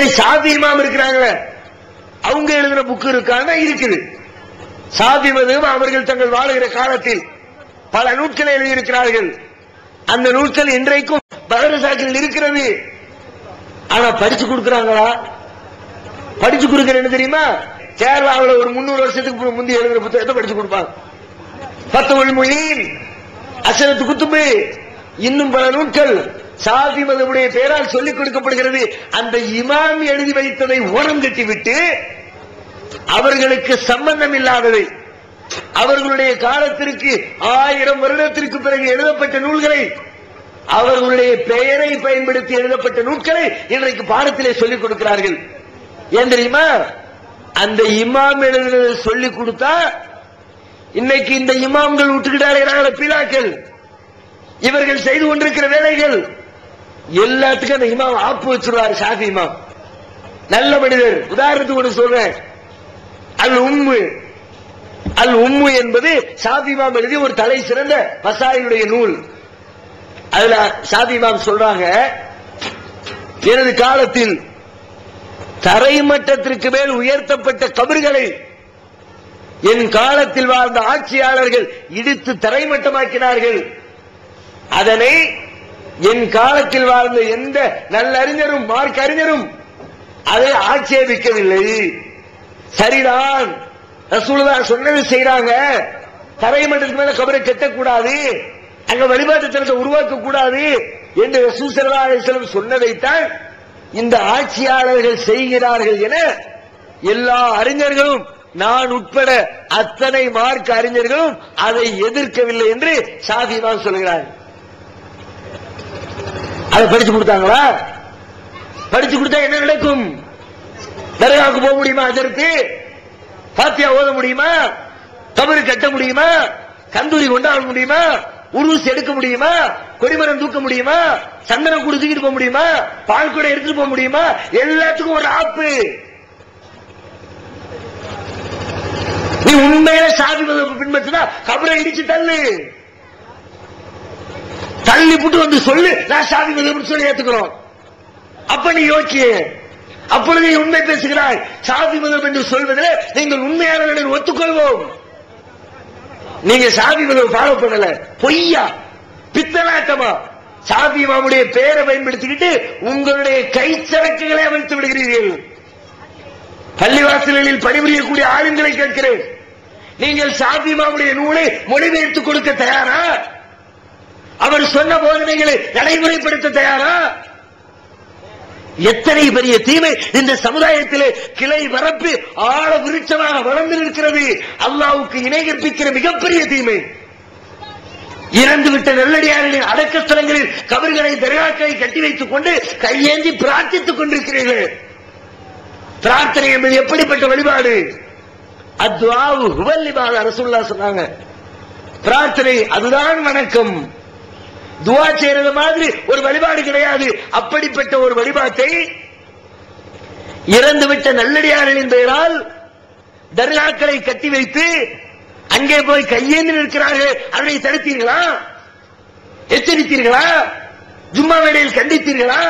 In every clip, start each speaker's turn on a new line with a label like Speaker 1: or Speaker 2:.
Speaker 1: சரி, ஷாஃபி இமாம் இருக்கிறாங்க, அவங்க எழுதின புக்கு இருக்காங்க, இருக்குது. ஷாஃபி மதுஹப் அவர்கள் தங்கள் வாழுகிற காலத்தில் பல நூல்களை எழுதியிருக்கிறார்கள். அந்த நூல்கள் இன்றைக்கும் மதரசாக்களில் இருக்கிறது. ஆனா படிச்சு கொடுக்கிறாங்களா? படிச்சு கொடுக்கிறேன்னு தெரியுமா? கேரளாவில் ஒரு 300 வருஷத்துக்கு முந்தைய எழுதுற புத்தகத்தை படிச்சு கொடுப்பாங்க. ஃபத்ஹுல் முயீன், அஸ்ரத்து குத்துபு, இன்னும் பல நூல்கள் ஷாஃபி மதுஹபுடைய பெயரால் சொல்லிக் கொடுக்கப்படுகிறது. அந்த இமாம் எழுதி வைத்ததை ஓரம் கட்டிவிட்டு அவர்களுக்கு சம்பந்தம் இல்லாததை, அவர்களுடைய காலத்திற்கு 1000 வருடத்திற்கு பிறகு எழுதப்பட்ட நூல்களை, அவர்களுடைய பெயரை பயன்படுத்தி எழுதப்பட்ட நூல்களை இன்றைக்கு பாடத்திலே சொல்லிக் கொடுக்கிறார்கள். ஏன் தெரியுமா? அந்த இமாம் எழுதுறதை சொல்லிக் கொடுத்தா இன்னைக்கு இந்த இமாம்கள் விட்டுக்கிட்டார்கள் பீலாக்கள், இவர்கள் செய்து கொண்டிருக்கிற வேலைகள் எல்லாத்துக்கும் அந்த இமாம் ஆப்பு வச்சிருவாரு. ஷாஃபி இமாம் நல்ல மனிதர். உதாரணத்துக்கு ஒன்று சொல்றேன். அல் உம்மு என்பது ஷாஃபி இமாம் எழுதிய ஒரு தலை சிறந்த மசாயிலுடைய நூல். அதுல ஷாஃபி இமாம் சொல்றாங்க, எனது காலத்தில் தரைமட்டத்திற்கு மேல் உயர்த்தப்பட்ட கபர்களை என் காலத்தில் வாழ்ந்த ஆட்சியாளர்கள் இடித்து தரைமட்டமாக்கினார்கள். அதனை என் காலத்தில் வாழ்ந்த எந்த நல்லறிஞரும் மார்க்க அறிஞரும் அதை ஆட்சேபிக்கவில்லை. சரிதான், ரசூலுல்லாஹ் சொன்னது செய்றாங்க. தரைமட்டத்துக்கு மேல கபரை கட்டக்கூடாது, அங்க வழிபாட்டு தலத்தை உருவாக்க கூடாது என்று ரசூல் ஸல்லல்லாஹு அலைஹி வஸல்லம் சொன்னதைத்தான் இந்த ஆட்சியாளர்கள் செய்கிறார்கள் என எல்லா அறிஞர்களும், நான் உட்பட அத்தனை மார்க்க அறிஞர்களும் அதை எதிர்க்கவில்லை என்று ஷாஃபி இமாம் சொல்கிறார். அதை படிச்சு கொடுத்தாங்களா? படிச்சு கொடுத்தா என்ன நடக்கும்? தர்காவுக்கு போக முடியுமா? அதற்கு ஃபாத்தியா ஓத முடியுமா? கபரு கட்ட முடியுமா? கந்தூரி கொண்டாட முடியுமா? உருஸ் எடுக்க முடியுமா? கொடிமரம் தூக்க முடியுமா? சந்தனம் கூட தூக்கிட்டு போக முடியுமா? பால் கூட எடுத்துட்டு போக முடியுமா? எல்லாத்துக்கும் ஒரு ஆப்பு. நீ உண்மையில ஷாஃபி மதுஹப் பின்பற்றினா கபரை இடிச்சு தள்ளு, தள்ளி புட்டு வந்து சொல்லு, நான் ஷாஃபி மதுஹப் சொல்லி ஏத்துக்கிறோம். அப்ப நீ யோசிச்சு, அப்பொழுது நீ உண்மை பேசுகிறாய். ஷாஃபி மதுஹப் என்று சொல்வதில் நீங்கள் உண்மையாளர்களை ஒத்துக்கொள்வோம். நீங்க ஷாஃபி மதுஹப் ஃபாலோ பண்ணல, பொய்யா பித்தலாட்டமா ஷாஃபி இமாமுடைய பெயரை பயன்படுத்திக்கிட்டு உங்களுடைய கைச்சரக்குகளை அமைத்து விடுகிறீர்கள். பள்ளிவாசல்களில் பணிபுரியக்கூடிய ஆளுங்களை கேட்கிறேன், நீங்கள் ஷாஃபி இமாமுடைய நூலை மொழிபெயர்த்து கொடுக்க தயாரா? அவர் சொன்ன போதனைகளை நடைமுறைப்படுத்த தயாரா? எத்தனை பெரிய தீமை இந்த சமுதாயத்திலே கிளை வரப்பு ஆழ விருட்சமாக வளர்ந்து இருக்கிறது. அல்லாஹ்வுக்கு இணை கற்பிக்கிற மிகப்பெரிய தீமை. இறந்துவிட்ட நல்லடியார்களின் அடக்க ஸ்தலங்களில் கபர்களை தர்காக்களை கட்டி வைத்துக் கொண்டு கையேந்தி பிரார்த்தித்துக் கொண்டிருக்கிறீர்கள். பிரார்த்தனை என்பது எப்படிப்பட்ட வழிபாடு? அத்வாவு ஹுவல் இபாதத், ரசூலுல்லாஹ் சொன்னாங்க. பிரார்த்தனை அதுதான் வணக்கம். துஆ செய்யறது மாதிரி ஒரு வழிபாடு கிடையாது. அப்படிப்பட்ட ஒரு வழிபாட்டை இறந்துவிட்ட நல்லடியார்களின் பெயரால் தர்காக்களை கட்டி வைத்து அங்கே போய் கையேந்தி நிற்கிறார்கள். அதனை தடுத்தீர்களா? எச்சரித்தீர்களா? ஜும்மா வேளையில் கண்டித்தீர்களா?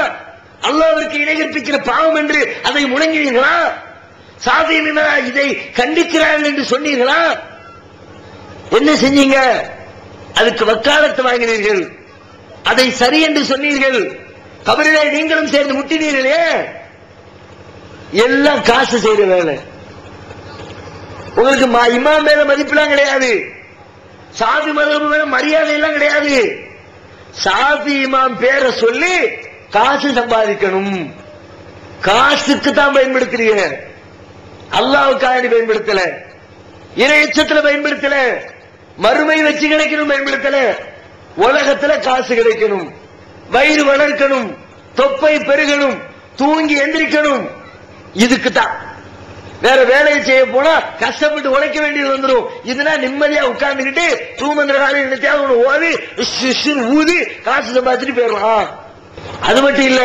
Speaker 1: அல்லாஹ்விற்கு இணை கற்பிக்கிற பாவம் என்று அதை முழங்கினீர்களா? ஷாஃபி இமாம் இதை கண்டிக்கிறார்கள் என்று சொன்னீர்களா? என்ன செஞ்சீங்க? அதுக்கு வக்காலத்து வாங்கினீர்கள், அதை சரி என்று சொன்னீர்கள். கபரிலே நீங்களும் சேர்ந்து முட்டினீர்களே. எல்லாம் காசு செய்யற வேலை. உங்களுக்கு இமாம் மேல மதிப்பெல்லாம் கிடையாது, ஷாஃபி மதுஹப் மேல மரியாதை எல்லாம் கிடையாது. ஷாஃபி இமாம் பேரை சொல்லி காசு சம்பாதிக்கணும். காசுக்கு தான் பயன்படுத்துறீங்க, அல்லாஹ்வுக்காக பயன்படுத்தல, இறையச்சத்துல பயன்படுத்தல, மறுமை வச்சு கிடைக்கணும் பயன்படுத்தல. உலகத்துல காசு கிடைக்கணும், வயிறு வளர்க்கணும், தொப்பை பெருகணும், தூங்கி எந்திரிக்கணும். இதுக்கு தான். வேற வேலையை செய்ய போனா கஷ்டப்பட்டு உழைக்க வேண்டியது வந்துடும். இதுனா நிம்மதியா உட்கார்ந்துக்கிட்டு தூமந்திர காலையில் நினைச்சாவது ஓதி ஊதி காசு சம்பாதிச்சுட்டு போயிடலாம். அது மட்டும் இல்ல,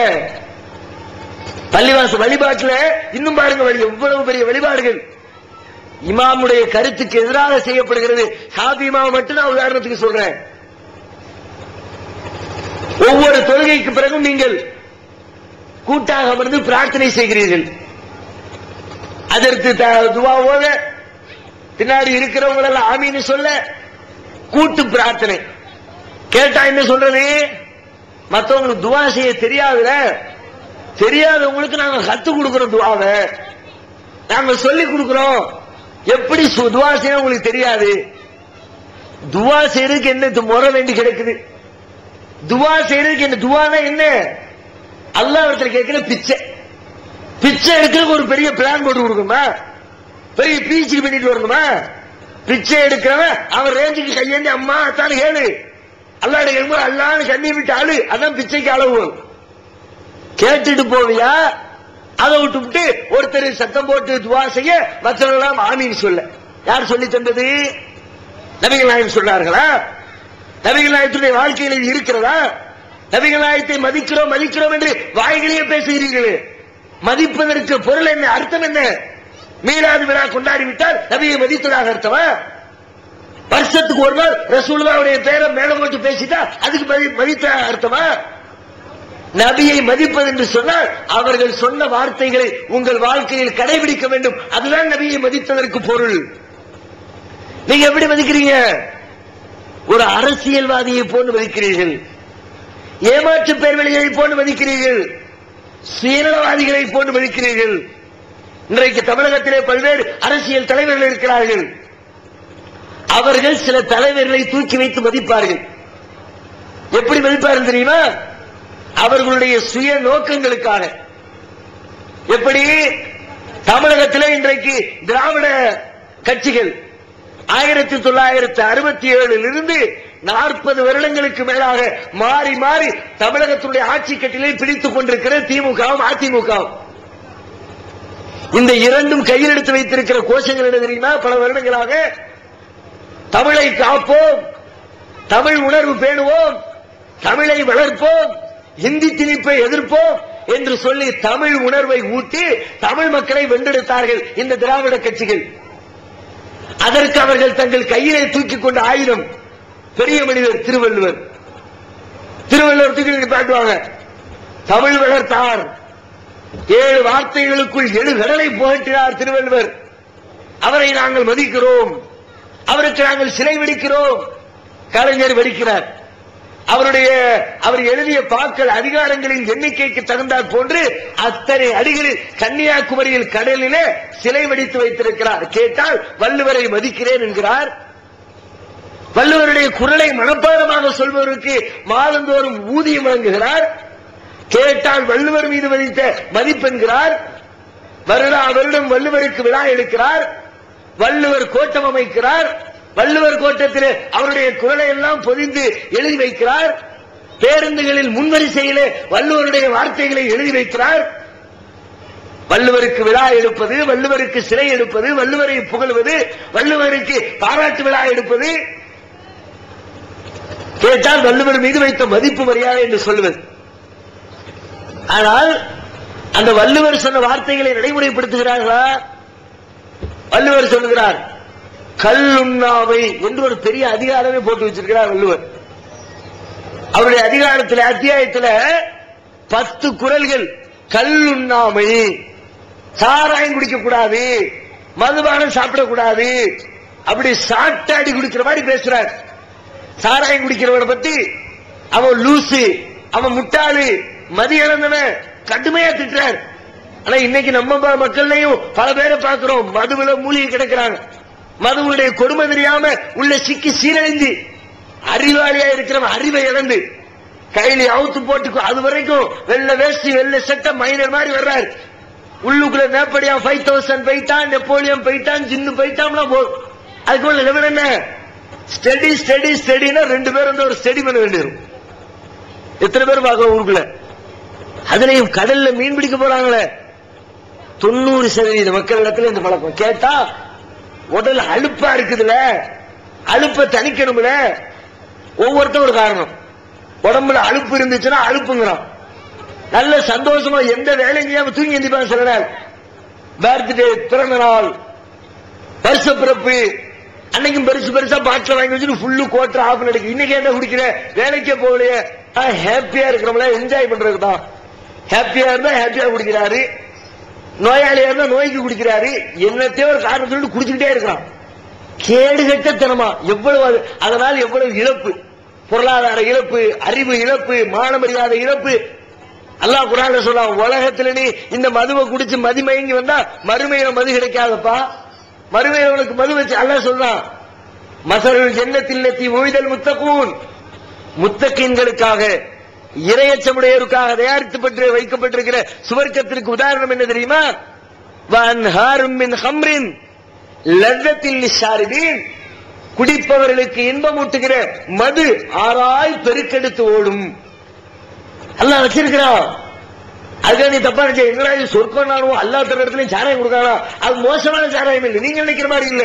Speaker 1: பள்ளிவாசல் வழிபாட்டுல இன்னும் பாருங்க, இவ்வளவு பெரிய வழிபாடுகள் இமாமுடைய கருத்துக்கு எதிராக செய்யப்படுகிறது. ஷாஃபி இமாம் மட்டும் நான் உதாரணத்துக்கு சொல்றேன். ஒவ்வொரு தொழுகைக்கு பிறகும் நீங்கள் கூட்டாக அமர்ந்து பிரார்த்தனை செய்கிறீர்கள். அதற்கு துவாவோட பின்னாடி இருக்கிறவங்க எல்லாம் ஆமீன்னு சொல்ல கூட்டு பிரார்த்தனை. கேட்டா என்ன சொல்றது? மற்றவங்களுக்கு துவா செய்ய தெரியாதுல, தெரியாதவங்களுக்கு நாங்க கத்து கொடுக்கிறோம், துவாவை நாங்க சொல்லி கொடுக்கிறோம். எப்படி துவா செய்ய உங்களுக்கு தெரியாது? துவா செய்யறதுக்கு என்ன முறை வேண்டி கிடைக்குது? துவா செய்யறதுக்கு என்ன? துவானா என்ன? அல்லாஹ்விடத்தில் கேட்கிற பிச்சை. பிச்சை எடுக்கிறதுக்கு ஒரு பெரிய பிளான் போட்டு கொடுக்கணுமா? பெரிய பீச்சு பண்ணிட்டு வரணுமா? பிச்சை எடுக்கிறவன் அவன் ரேஞ்சுக்கு கையேந்தி அம்மா தான் கேளு, அல்லாஹ் கேட்கும்போது அல்லான்னு கண்ணி விட்டு ஆளு, அதான் பிச்சைக்கு அளவு. கேட்டுட்டு போவியா? அதை விட்டு ஒருத்தர் சத்தம் போட்டு துவா செய்ய மற்றவர்களாம் ஆமீன் சொல்ல. யார் சொல்லி தந்தது? நபிகள் நாயகம் சொன்னார்களா? நபிகள் நாயகத்துடைய வாழ்க்கையில் இது இருக்கிறதா? நபிகள் நாயகத்தை மதிக்கிறோம் மதிக்கிறோம் என்று வாய்களையே பேசுகிறீர்களே, மதிப்பதற்கு பொருள் என்ன, அர்த்தம் என்ன? மீலாது விழா கொண்டாடிவிட்டால் நபியை மதித்ததாக அர்த்தமா? வருஷத்துக்கு ஒரு நாள் ரசூலுல்லாஹ்வுடைய பேரை மேல போட்டு பேசிட்டா அதுக்கு மதித்த அர்த்தமா? நபியை மதிப்பது என்று சொன்னால் அவர்கள் சொன்ன வார்த்தைகளை உங்கள் வாழ்க்கையில் கடைபிடிக்க வேண்டும், அதுதான் நபியை மதித்ததற்கு பொருள். நீங்க எப்படி மதிக்கிறீங்க? ஒரு அரசியல்வாதியை போன்று மதிக்கிறீர்கள், ஏமாற்று பேர்வழிகளை போன்று மதிக்கிறீர்கள், சுயநலவாதிகளை போன்று மதிக்கிறீர்கள். இன்றைக்கு தமிழகத்திலே பல்வேறு அரசியல் தலைவர்கள் இருக்கிறார்கள். அவர்கள் சில தலைவர்களை தூக்கி வைத்து மதிப்பார்கள். எப்படி மதிப்பார்கள் தெரியுமா? அவர்களுடைய சுய நோக்கங்களுக்காக. எப்படி? தமிழகத்திலே இன்றைக்கு திராவிட கட்சிகள் 1967 இருந்து 40 வருடங்களுக்கு மேலாக மாறி மாறி தமிழகத்துடைய ஆட்சி கட்டிலை பிடித்துக் கொண்டிருக்கிற திமுகவும் அதிமுகவும். இந்த இரண்டும் கையில் எடுத்து வைத்திருக்கிற கோஷங்கள் என்ன தெரியுமா? பல வருடங்களாக தமிழை காப்போம், தமிழ் உணர்வு பேணுவோம், தமிழை வளர்ப்போம், இந்தி திணிப்பை எதிர்ப்போம் என்று சொல்லி தமிழ் உணர்வை ஊட்டி தமிழ் மக்களை வென்றெடுத்தார்கள் இந்த திராவிட கட்சிகள். அதற்கு அவர்கள் தங்கள் கையிலே தூக்கிக் கொண்ட ஆயுதம் பெரிய மனிதர் திருவள்ளுவர். திருவள்ளுவர் தூக்கி காட்டுவாங்க, தமிழ் வளர்த்தார், 7 வார்த்தைகளுக்குள் 7 கடலை புகட்டினார் திருவள்ளுவர், அவரை நாங்கள் மதிக்கிறோம், அவருக்கு நாங்கள் சிலை வெடிக்கிறோம். கலைஞர் வெடிக்கிறார். அவர் எழுதிய பாக்கள் அதிகாரங்களின் எண்ணிக்கைக்கு தகுந்தாற் போன்று அத்தனை அடிகளில் கன்னியாகுமரியில் கடலிலே சிலை வெடித்து வைத்திருக்கிறார். கேட்டால் வள்ளுவரை மதிக்கிறேன் என்கிறார். வள்ளுவருடைய குரலை மனப்பாடமாக சொல்பவருக்கு மாதந்தோறும் ஊதியம் வழங்குகிறார். கேட்டால் வள்ளுவர் மீது வைத்த மதிப்பென்கிறார். வருடம் வள்ளுவருக்கு விழா எடுக்கிறார். வள்ளுவர் கோட்டம் அமைக்கிறார். வள்ளுவர் கோட்டத்தில் அவருடைய குரலை எல்லாம் பொதிந்து எழுதி வைக்கிறார். பேருந்துகளில் முன்வரிசையிலே வள்ளுவருடைய வார்த்தைகளை எழுதி வைக்கிறார். வள்ளுவருக்கு விழா எடுப்பது, வள்ளுவருக்கு சிலை எடுப்பது, வள்ளுவரை புகழ்வது, வள்ளுவருக்கு பாராட்டு விழா எடுப்பது, கேட்டால் வள்ளுவர் மீது வைத்த மதிப்பு மரியாதை என்று சொல்வது. ஆனால் அந்த வள்ளுவர் சொன்ன வார்த்தைகளை நடைமுறைப்படுத்துகிறார்களா? வள்ளுவர் சொல்லுகிறார், கல்லுண்ணாமை என்று ஒரு பெரிய அதிகாரமே போட்டு வச்சிருக்கிறார் வள்ளுவர். அவருடைய அதிகாரத்தில் அத்தியாயத்தில் 10 குறள்கள் கல்லுண்ணாமை, சாராயம் குடிக்கக்கூடாது, மதுபானம் சாப்பிடக்கூடாது, அப்படி சாட்டாடி குடிக்கிற மாதிரி பேசுறார். சாராயம் குடிக்கிறவனை பத்தி அவன் லூசு, அவன் முட்டாளு, மதி இழந்தவன் கடுமையா திட்டுறார். ஆனா இன்னைக்கு நம்ம மக்கள்லையும் பல பேரை பார்க்கிறோம், மதுவில மூலிகை கிடக்கிறாங்க. மதுவுடைய கொடுமை தெரியாம உள்ள சிக்கி சீரழிந்து அறிவாளியா இருக்கிறவன் அறிவை இழந்து கையில அவுத்து போட்டு அது வரைக்கும் வெள்ள வேஷ்டி வெள்ள சட்டை மைனர் மாதிரி வர்றாரு. உள்ளுக்குள்ள மேப்படியா 5000 போயிட்டான், நெப்போலியன் போயிட்டான், ஜின்னு போயிட்டான் போதும். அதுக்குள்ள லெவல் என்ன? ஸ்டடி ஸ்டடி ஸ்டடினா 2 பேர் வந்து ஒரு ஸ்டடி பண்ண வேண்டியிருக்கும். எத்தனை பேர் பார்க்கிறோம் ஊருக்குள்ள? அதுலயும் கடல்ல மீன் பிடிக்க போறாங்களே 90% மக்கள் இடத்துல இந்த பழக்கம். கேட்டா உடல் அலுப்பா இருக்குதுல, அலுப்பை தணிக்கணும்ல. ஒவ்வொருத்தரும் ஒரு காரணம். உடம்புல அலுப்பு இருந்துச்சுன்னா அலுப்புங்கிறான். நல்ல சந்தோஷமா எந்த வேலையும் செய்யாம தூங்கி எந்திப்பாங்க. சில நாள் பர்த்டே, பிறந்த நாள், வருஷ பிறப்பு அன்னைக்கும் பெருசு பெருசா பாட்டில் வாங்கி வச்சுட்டு ஃபுல்லு கோட்டர் ஆஃப் எடுக்கு. இன்னைக்கு என்ன குடிக்கிற? வேலைக்கே போகலையே, ஹாப்பியா இருக்கிறவங்கள என்ஜாய் பண்றதுக்கு தான். ஹாப்பியா இருந்தா ஹாப்பியா குடிக்கிறாரு, நோயாளியா இருந்தா நோய்க்கு குடிக்கிறாரு, என்னத்தையோ ஒரு காரணம் சொல்லிட்டு குடிச்சுக்கிட்டே இருக்கான். கேடுகட்டத்தனமா எவ்வளவு, அதனால் எவ்வளவு இழப்பு, பொருளாதார இழப்பு, அறிவு இழப்பு, மான மரியாதை இழப்பு. அல்லாஹ் குர்ஆன்ல சொல்றான், உலகத்துல நீ இந்த மதுவை குடிச்சு மதிமயங்கி வந்தா மறுமையில மது கிடைக்காதப்பா, மறுமையில உனக்கு மது வச்சு. அல்லாஹ் சொல்றான், மஸலுல் ஜன்னத்தில் லத்தி உஇதல் முத்தகூன், முத்தகீன்களுக்காக இறையச்சமுடையோருக்காக தயாரித்து வைக்கப்பட்டிருக்கிற சுவர்க்கத்திற்கு உதாரணம் என்ன தெரியுமா? வன்ஹாரும் மின் ஹம்ரின் லzzத்தில் லிஷாரிபீன், குடிப்பவர்களுக்கு இன்பமூட்டுகிற மது ஆராய் பெருக்கெடுத்து ஓடும். அல்லாஹ் வச்சிருக்கிறான். அதுக்காக நீ தப்பா நினைச்ச, எங்கடா இது சொர்க்கம் நானும் அல்லா தர இடத்துலயும் சாராயம் கொடுக்கானா? அது மோசமான சாராயம் இல்லை, நீங்க நினைக்கிற மாதிரி இல்ல.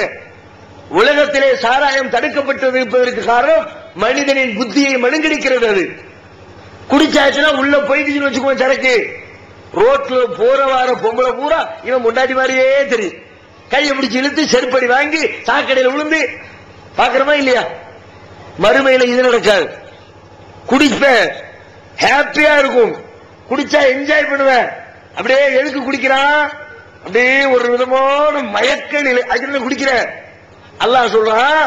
Speaker 1: உலகத்திலே சாராயம் தடுக்கப்பட்டது இருப்பதற்கு காரணம் மனிதனின் புத்தியை மழுங்கடிக்கிறது. அது குடிச்சாச்சுன்னா உள்ள போயிடுச்சுன்னு வச்சுக்கோ சரக்கு, ரோட்ல போற வார பொம்பளை பூரா இவன் முண்டாடி மாதிரியே தெரியும். கையை பிடிச்சி இழுத்து செருப்படி வாங்கி சாக்கடையில் விழுந்து பாக்குறமா இல்லையா? மறுமையில இது நடக்காது. குடிப்ப ஹாப்பியா இருக்கும், குடிச்சா என்ஜாய் பண்ணுவேன். அப்படியே எதுக்கு குடிக்கிறான்? அப்படியே ஒரு விதமான மயக்க நிலை அதுல குடிக்கிற. அல்லாஹ் சொல்றான்,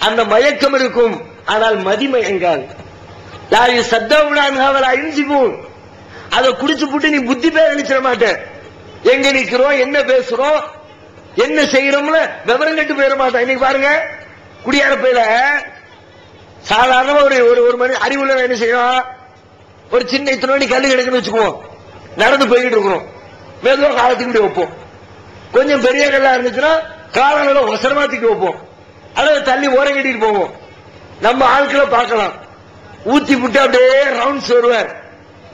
Speaker 1: அந்த மயக்கம் இருக்கும், ஆனால் மதிமயங்காது. யாரு சத்தம் அதை குடிச்சு போட்டு நீ புத்தி பேர் நினைச்சிட மாட்டேன். எங்க நிக்கிறோம், என்ன பேசுறோம், என்ன செய்யறோம்னு விவரம் கட்டு போயிட மாட்டோம். இன்னைக்கு பாருங்க, குடியார பையில சாதாரண ஒரு மணி அறிவுள்ள என்ன செய்யணும், ஒரு சின்ன இத்தனை கல்லு கிடக்குன்னு வச்சுக்குவோம், நடந்து போய்கிட்டு இருக்கிறோம், மெதுவா காலத்துக்கு வைப்போம். கொஞ்சம் பெரிய கல்லா இருந்துச்சுன்னா காலங்கள ஒசரமா தூக்கி வைப்போம், அல்லது தள்ளி ஓரம் கட்டிட்டு போவோம். நம்ம ஆட்களை பார்க்கலாம், ஊத்தி விட்டு அப்படியே ரவுண்ட்ஸ் வருவார்,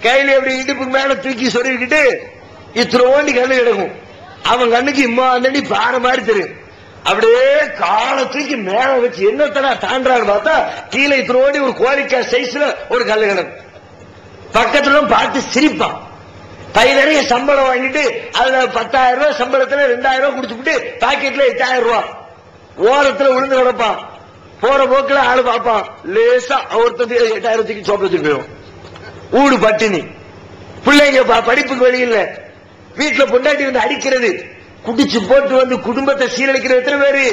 Speaker 1: கையில அப்படி இடுப்புக்கு மேல தூக்கி சொருகிட்டு இத்தனை கல்லு கிடக்கும். அவன் கண்ணுக்கு இம்மா தண்ணி பாறை மாதிரி தெரியும். அப்படியே காலை தூக்கி மேல வச்சு என்னத்தனா தாண்டான்னு பார்த்தா கீழே இத்தனோடி ஒரு கோழிக்கா சைஸ்ல ஒரு கல்லு கிடக்கும். பக்கத்துல பார்த்து சிரிப்பான். கை நிறைய சம்பளம் வாங்கிட்டு அதுல 10,000 ரூபாய் சம்பளத்துல 2,000 ரூபாய் குடிச்சுட்டு பாக்கெட்ல 8,000 ரூபாய் ஓரத்துல விழுந்து கிடப்பான். போற போக்குல ஆளு பார்ப்பான், லேசா ஒருத்தர் 8,000 சோப்பு வச்சுட்டு போயிடும். ஊடு பட்டினி, பிள்ளைங்க படிப்புக்கு வழி இல்ல, வீட்டுல பொண்டாட்டி வந்து அடிக்கிறது, குடிச்சு போட்டு வந்து குடும்பத்தை சீரழிக்கிற எத்தனை பேரு.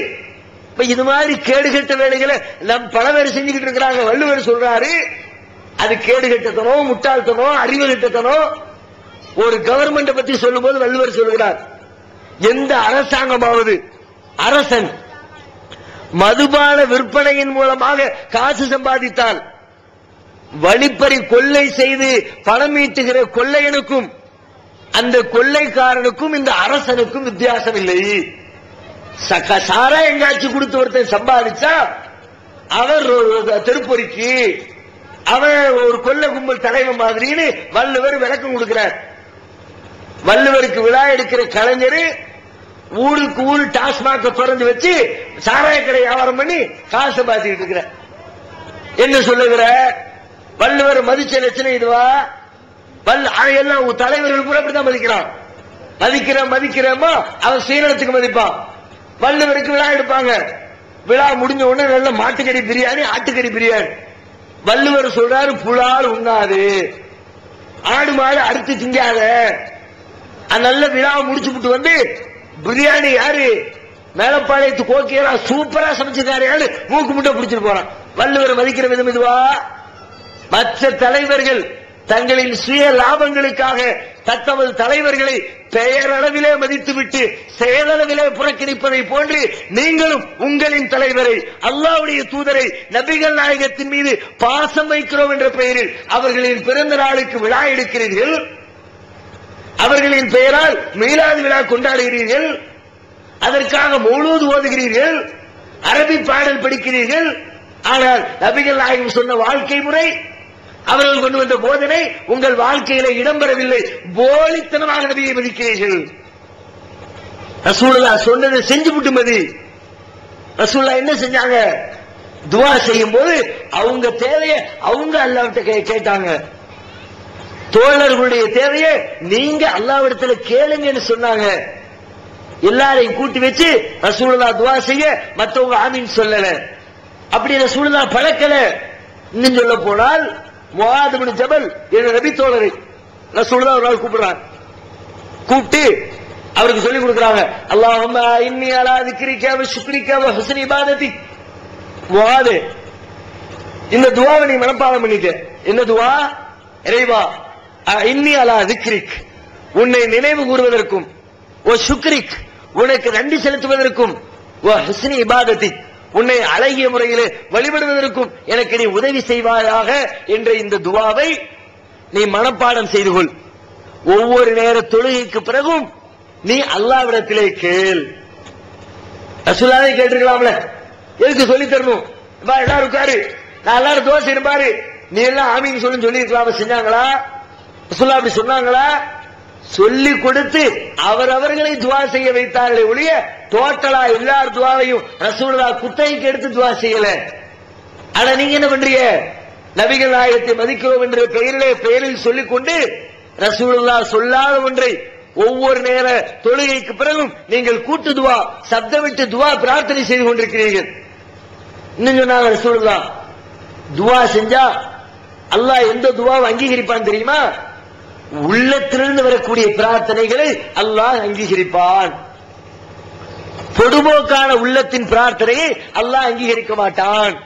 Speaker 1: இது மாதிரி கேடுகட்ட வேலைகளை நம் பல பேர் செஞ்சுக்கிட்டு இருக்கிறாங்க. வள்ளுவர் சொல்றாரு, அது கேடுகட்டத்தனம், முட்டாள்தனம், அறிவு கட்டத்தனம். ஒரு கவர்மெண்ட் பத்தி சொல்லும் போது வள்ளுவர் சொல்கிறார், எந்த அரசாங்கமாவது அரசன் மதுபான விற்பனையின் மூலமாக காசு சம்பாதித்தால் வழிப்பறி கொள்ளை செய்து பணம் ஈட்டுகிற கொள்ளையனுக்கும் அந்த கொள்ளைக்காரனுக்கும் இந்த அரசனுக்கும் வித்தியாசம் இல்லை. சாரா எங்காச்சும் கொடுத்து ஒருத்தன் சம்பாதிச்சா அவர் தெருப்பொறிக்கு அவன் ஒரு கொள்ளை கும்பல் தலைவன் மாதிரின்னு வள்ளுவர் விளக்கம் கொடுக்கிறார். வள்ளுவருக்கு விழா எடுக்கிற கலைஞர் ஊருக்கு ஊரு டாஸ்மாக திறந்து வச்சு சாராய கடை வியாபாரம் பண்ணி காசு பாத்திட்டு இருக்கிற. என்ன சொல்லுகிற வள்ளுவர் மதிச்ச லட்சணம் இதுவா? எல்லாம் தலைவர்கள் கூட அப்படித்தான் மதிக்கிறான். மதிக்கிறோமா அவன் சீரணத்துக்கு மதிப்பான். வள்ளுவருக்கு விழா எடுப்பாங்க, விழா முடிஞ்ச உடனே நல்ல மாட்டுக்கறி பிரியாணி, ஆட்டுக்கறி பிரியாணி. வள்ளுவர் சொல்றாரு, புலால் உண்ணாது, ஆடு மாடு அறுத்து திங்காத. நல்ல விழாவை முடிச்சு விட்டு வந்து பிரியாணி யாரு மேலப்பாளையத்து கோக்கியரா சூப்பரா சமைச்சிருக்காரு மூக்கு முட்டை பிடிச்சிட்டு போறான். வள்ளுவர் மதிக்கிற விதம் இதுவா? மற்ற தலைவர்கள் தங்களின் சுய லாபங்களுக்காக தத்தமது தலைவர்களை பெயரளவிலே மதித்துவிட்டு செயலளவிலே புறக்கணிப்பதை போன்று நீங்களும் உங்களின் தலைவரை, அல்லாஹ்வுடைய தூதரை, நபிகள் நாயகத்தின் மீது பாசம் வைக்கிறோம் என்ற பெயரில் அவர்களின் பிறந்த நாளுக்கு விழா எடுக்கிறீர்கள், அவர்களின் பெயரால் மீலாது விழா கொண்டாடுகிறீர்கள், அதற்காக மௌலூது ஓதுகிறீர்கள், அரபி பாடல் படிக்கிறீர்கள். ஆனால் நபிகள் நாயகம் சொன்ன வாழ்க்கை முறை, அவர்கள் கொண்டு வந்த போதனை உங்கள் வாழ்க்கையில இடம்பெறவில்லை. போலித்தனமாக நபியை மதிக்கிறீர்கள். ரசூலுல்லாஹ் சொன்னதை செஞ்சு விட்டு மதி. ரசூலுல்லாஹ் என்ன செஞ்சாங்க? துஆ செய்யும் போது அவங்க தேவையை அவங்க அல்லாஹ்விட்ட கேட்டாங்க. தோழர்களுடைய தேவையை நீங்க அல்லாஹ்விடத்துல கேளுங்கன்னு சொன்னாங்க. எல்லாரையும் கூட்டி வச்சு ரசூலுல்லாஹ் துஆ செய்ய மத்தவங்க ஆமீன் சொல்லல. அப்படி ரசூலுல்லாஹ் பழக்கல. இன்னும் சொல்ல போனால் முஆத் இப்னு ஜபல் என்ற நபி தோழரை ரசூலுல்லாஹ் ஒரு நாள் கூப்பிடுறாங்க. கூப்பிட்டு அவருக்கு சொல்லி கொடுக்குறாங்க, அல்லாஹும்ம இன்னி அலா திக்ரிக வ ஷுக்ரிக வ ஹுஸ்னி இபாததி. முஆது, இந்த துஆவை நீ மனப்பாடம் பண்ணிக்க. என்ன துஆ? இறைவா, இன்னி அலா திக்ரிக், உன்னை நினைவு கூறுவதற்கும், வ ஷுக்ரிக், உனக்கு நன்றி செலுத்துவதற்கும், வ ஹுஸ்னி இபாததி, உன்னை அழகிய முறையிலே வழிபடுவதற்கும் எனக்கு நீ உதவி செய்வாயாக என்ற இந்த துஆவை நீ மனப்பாடம் செய்து கொள். ஒவ்வொரு நேர தொழுகைக்கு பிறகும் நீ அல்லாஹ்விடத்திலே கேள். ரசூலுல்லாஹ் கேட்டிருக்கலாம்ல, எதுக்கு சொல்லி தரணும்? எல்லாரும் உட்காரு, நான் எல்லாரும் தோசை இருப்பாரு, நீ எல்லாம் ஆமீன் சொல்லி இருக்கலாம். செஞ்சாங்களா? ரசூலுல்லாஹ் அப்படி சொன்னாங்களா? சொல்லி கொடுத்து அவர்களை துவா செய்ய வைத்தார்களே ஒழிய டோட்டலா எல்லார் துவாவையும் ரசூலுல்லாஹ் குத்தகைக்கு எடுத்து துவா செய்யல. ஆனா நீங்க என்ன பண்றீங்க? நபிகள் நாயகத்தை மதிக்கிறோம் என்ற பெயரில் சொல்லிக் கொண்டு ரசூலுல்லாஹ் சொல்லாத ஒன்றை ஒவ்வொரு நேர தொழுகைக்கு பிறகும் நீங்கள் கூட்டு துவா, சப்தமிட்டு துவா பிரார்த்தனை செய்து கொண்டிருக்கிறீர்கள். இன்னும் சொன்னாங்க ரசூலுல்லாஹ், துவா செஞ்சா அல்லாஹ் எந்த துவாவை அங்கீகரிப்பான் தெரியுமா? உள்ளத்திலிருந்து வரக்கூடிய பிரார்த்தனைகளை அல்லாஹ் அங்கீகரிப்பான். பொதுபோக்கான உள்ளத்தின் பிரார்த்தனையை அல்லாஹ் அங்கீகரிக்க மாட்டான்.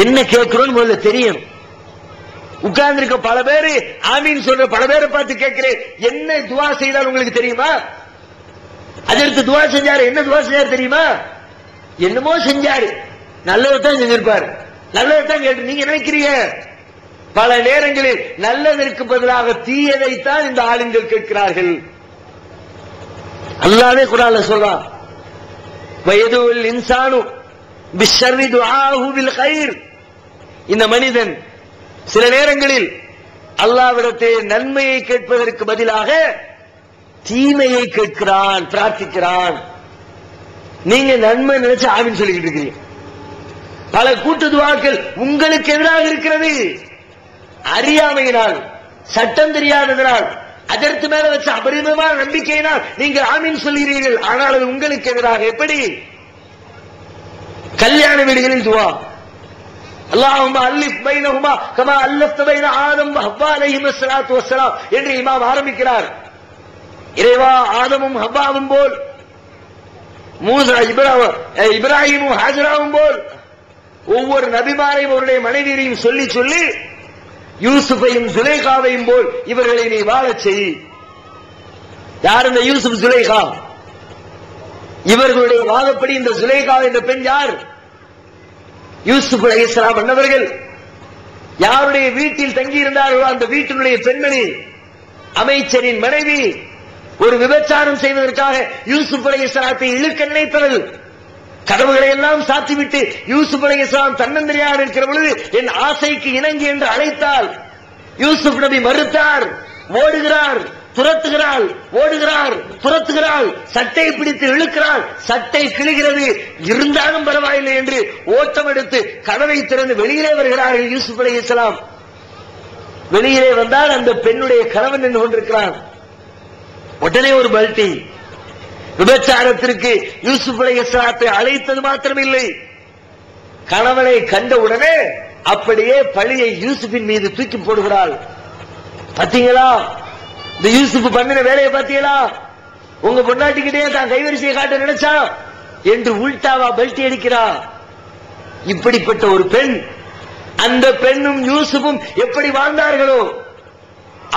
Speaker 1: என்ன கேட்கிறோம் முதல்ல தெரியணும். உட்கார்ந்து இருக்க பல பேரு ஆமீன் சொல்ற பல பேரை பார்த்து கேட்கிறேன், என்ன துவா செய்தால் உங்களுக்கு தெரியுமா? அதற்கு துவா செஞ்சாரு, என்ன துவா செஞ்சாரு தெரியுமா? என்னமோ செஞ்சாரு, நல்லதான் செஞ்சிருப்பாரு, நல்லதான் கேட்டு நீங்க நினைக்கிறீங்க. பல நேரங்களில் நல்லதற்கு பதிலாக தீயதைத்தான் இந்த ஆளுங்கள் கேட்கிறார்கள். அல்லாஹ்வே குர்ஆன்ல சொல்றான், வயதுல் இன்சானு பிஷ்ஷர்ரி துஆஹு பில் கைர். இந்த மனிதன் சில நேரங்களில் அல்லாஹ்விடத்தே நன்மையை கேட்பதற்கு பதிலாக தீமையை கேட்கிறான், பிரார்த்திக்கிறான். நீங்க நன்மை நினைச்சு ஆமீன் சொல்லிக்கிட்டு இருக்கிறீங்க. பல கூட்டு துஆக்கள் உங்களுக்கு எதிராக இருக்கிறது. அறியாமையினால், சட்டம் தெரியாததனால், அதற்கு மேல வச்ச அபரிதமான நம்பிக்கையினால் நீங்கள் ஆமீன் சொல்கிறீர்கள். ஆனால் அது உங்களுக்கு எதிராக. எப்படி? கல்யாண வீடுகளில் துவா, அல்லாஹும்ம அல்லிஃப் பைனஹுமா கமா அல்லஃப்த பைன ஆதம் வ ஹவ்வா அலைஹிஸ் ஸலாத்து வஸ்ஸலாம் என்று இமாம் ஆரம்பிக்கிறார். இறைவா, ஆதமும் ஹவ்வாவும் போல், மூசா இப்ராஹிமும் ஹாஜராவும் போல் ஒவ்வொரு நபிமாரையும் அவருடைய மனைவியரையும் சொல்லி சொல்லி யூசுஃபையும் சுலைகாவையும் போல் இவர்களை நீ வாழச் செய். யார் இந்த யூசுப் சுலைகா? இவர்களுடைய வாதப்படி இந்த சுலைகா என்ற பெண் யார்? யூசுப் அலைஹிஸ்ஸலாம் அன்னவர்கள் யாருடைய வீட்டில் தங்கியிருந்தார்களோ அந்த வீட்டினுடைய பெண்மணி, அமைச்சரின் மனைவி, ஒரு விபச்சாரம் செய்வதற்காக யூசுப் அலைஹிஸ்ஸலாத்தை இழுக்க நினைத்தவர்கள். கதவுகளை எல்லாம் சாத்திவிட்டு யூசுப் அலைஹிஸ்ஸலாம் தன்னந்தனியாக இருக்கிற பொழுது என் ஆசைக்கு இணங்கி என்று அழைத்தால் யூசுப் நபி மறுத்தார். ஓடுகிறார், துரத்துகிறாள், ஓடுகிறார், துரத்துகிறாள், சட்டையை பிடித்து இழுக்கிறாள், சட்டை கிழிகிறது, இருந்தாலும் பரவாயில்லை என்று ஓட்டம் எடுத்து கதவை திறந்து வெளியிலே வருகிறார்கள் யூசுப் அலைஹிஸ்ஸலாம். வெளியிலே வந்தால் அந்த பெண்ணுடைய கணவன் நின்று கொண்டிருக்கிறான். உடனே ஒரு பல்டி. விபச்சாரத்திற்கு யூசுப் அலைஹிஸ்ஸலாத்தை அழைத்தது மாத்திரமில்லை, கணவனை கண்ட உடனே அப்படியே பழியை யூசுப்பின் மீது தூக்கி போடுகிறாள். பாத்தீங்களா இந்த யூசுப் பண்ணின வேலையை? பாத்தீங்களா? உங்க பொண்டாட்டிக்கிட்டே தான் கைவரிசையை காட்ட நினைச்சா என்று உல்டாவா பல்டி அடிக்கிறா. இப்படிப்பட்ட ஒரு பெண், அந்த பெண்ணும் யூசுப்பும் எப்படி வாழ்ந்தார்களோ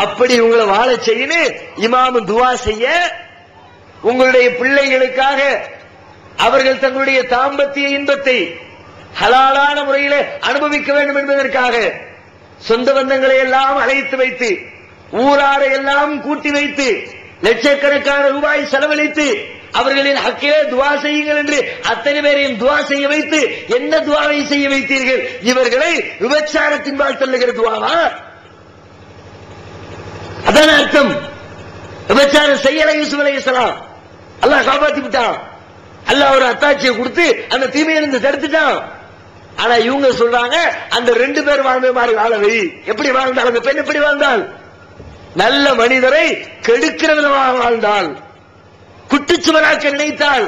Speaker 1: அப்படி உங்களை வாழ செய்யணும். இமாம் துவா செய்ய, உங்களுடைய பிள்ளைகளுக்காக அவர்கள் தங்களுடைய தாம்பத்திய இன்பத்தை ஹலாலான முறையில் அனுபவிக்க வேண்டும் என்பதற்காக சொந்த பந்தங்களை எல்லாம் அழைத்து வைத்து, ஊராரை எல்லாம் கூட்டி வைத்து, லட்சக்கணக்கான ரூபாய் செலவழித்து அவர்களின் ஹக்கிலே துவா செய்யுங்கள் என்று அத்தனை பேரையும் துவா செய்ய வைத்து, என்ன துவாவை செய்ய வைத்தீர்கள்? இவர்களை விபச்சாரத்தின் பால் தள்ளுகிற துவாவா? அதான அர்த்தம். விபச்சாரம் செய்யல யூசுப் அலைஹிஸ்ஸலாம், அல்லாஹ் காப்பாத்தி விட்டான். அல்லாஹ் ஒரு அத்தாட்சியை கொடுத்து அந்த தீமையிலிருந்து தடுத்துட்டான். ஆனா இவங்க சொல்றாங்க அந்த ரெண்டு பேர் வாழ்ந்த மாதிரி வாழவை. எப்படி வாழ்ந்தால்? அந்த பெண் எப்படி வாழ்ந்தாள்? நல்ல மனிதரை கெடுக்கிற விதமாக வாழ்ந்தாள், குட்டிச்சுவராக்க நினைத்தாள்.